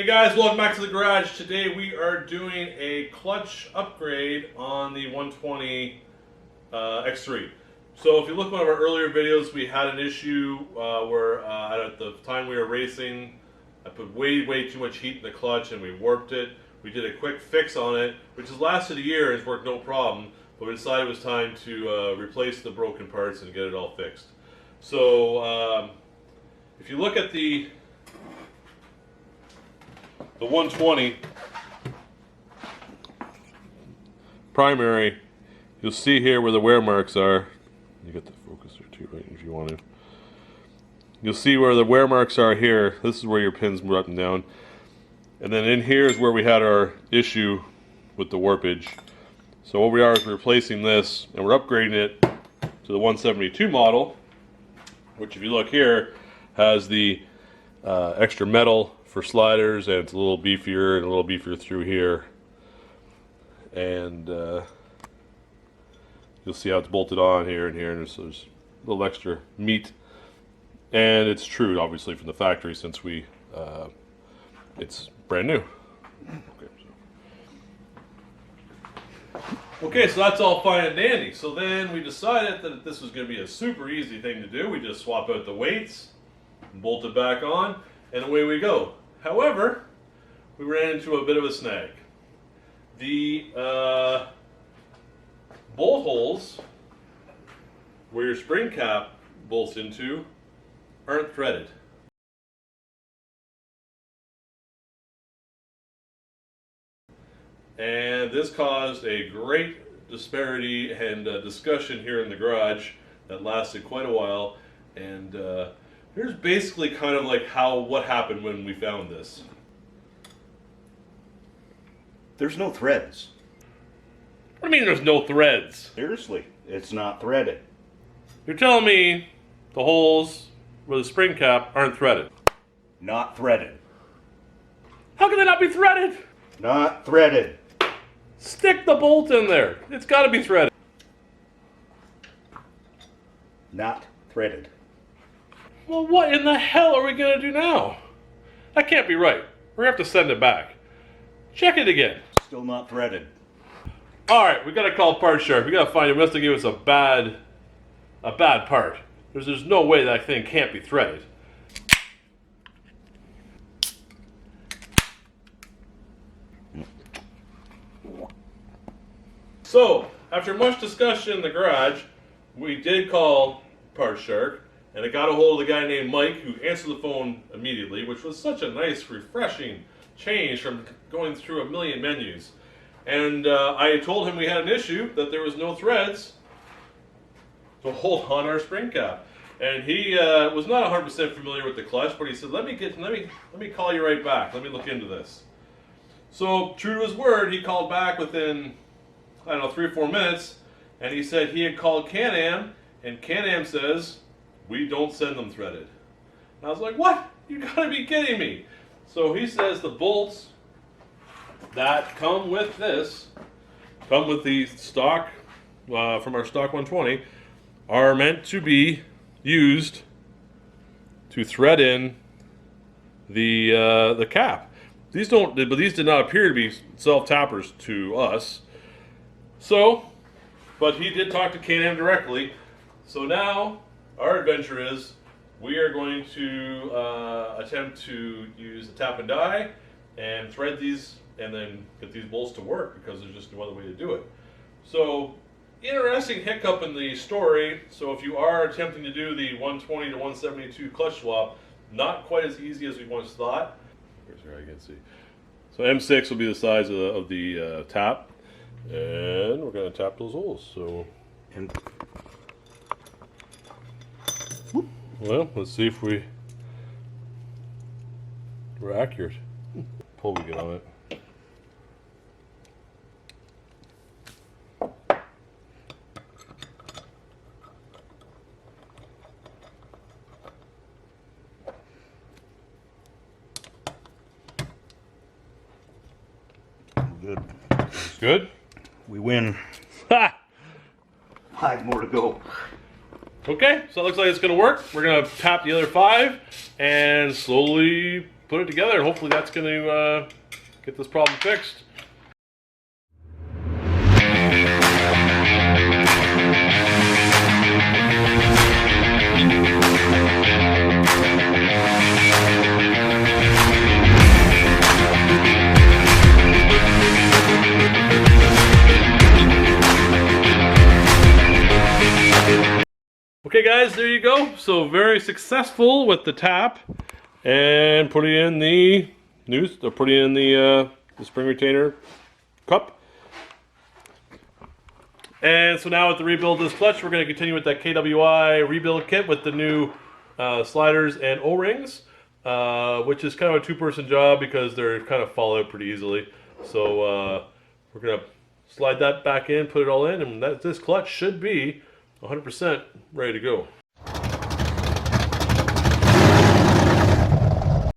guys, welcome back to the garage. Today we are doing a clutch upgrade on the 120 X3. So if you look at one of our earlier videos, we had an issue where at the time we were racing, I put way too much heat in the clutch and we warped it. We did a quick fix on it, which has lasted a year and it's worked no problem, but we decided it was time to replace the broken parts and get it all fixed. So if you look at the 120 primary, you'll see here where the wear marks are. You get the focus there too, right, if you want to. You'll see where the wear marks are here. This is where your pins move up and down. And then in here is where we had our issue with the warpage. So what we are is we're replacing this and we're upgrading it to the 172 model, which if you look here has the extra metal for sliders, and it's a little beefier and a little beefier through here, and you'll see how it's bolted on here and here, and there's a little extra meat, and it's true obviously from the factory since we it's brand new. Okay, so that's all fine and dandy. So then we decided that this was going to be a super easy thing to do. We just swap out the weights, bolt it back on, and away we go. However, we ran into a bit of a snag. The bolt holes where your spring cap bolts into aren't threaded. And this caused a great disparity and discussion here in the garage that lasted quite a while. And here's basically kind of like what happened when we found this. There's no threads. What do you mean there's no threads? Seriously, it's not threaded. You're telling me the holes where the spring cap aren't threaded? Not threaded. How can they not be threaded? Not threaded. Stick the bolt in there. It's got to be threaded. Not threaded. Well, what in the hell are we going to do now? That can't be right. We're going to have to send it back. Check it again. Still not threaded. Alright, we got to call Part Shark. We got to find it. Must have given us a bad part. There's no way that thing can't be threaded. So, after much discussion in the garage, we did call Part Shark, and I got a hold of the guy named Mike, who answered the phone immediately, which was such a nice, refreshing change from going through a million menus. And I told him we had an issue, that there was no threads to hold on our spring cap. And he was not 100% familiar with the clutch, but he said, let me call you right back. Let me look into this. So, true to his word, he called back within, I don't know, 3 or 4 minutes, and he said he had called Can-Am, and Can-Am says, we don't send them threaded. And I was like, what? You gotta be kidding me. So he says the bolts that come with this, come with the stock, from our stock 120, are meant to be used to thread in the cap. These did not appear to be self-tappers to us. So, but he did talk to Can-Am directly. So now our adventure is we are going to attempt to use the tap and die and thread these and then get these bolts to work, because there's just no other way to do it. So, interesting hiccup in the story. So if you are attempting to do the 120 to 172 clutch swap, not quite as easy as we once thought. Where's here? I can see. So M6 will be the size of the tap, and we're going to tap those holes. So, well, let's see if we're accurate. Pull we get on it. Good. Good? We win. Ha! 5 more to go. Okay, so it looks like it's going to work. We're going to tap the other 5 and slowly put it together, and hopefully that's going to get this problem fixed. Okay guys, there you go. So very successful with the tap and putting in the spring retainer cup. And so now with the rebuild of this clutch, we're going to continue with that KWI rebuild kit with the new sliders and O-rings, which is kind of a two-person job because they're kind of fall out pretty easily. So we're going to slide that back in, put it all in, and this clutch should be 100% ready to go.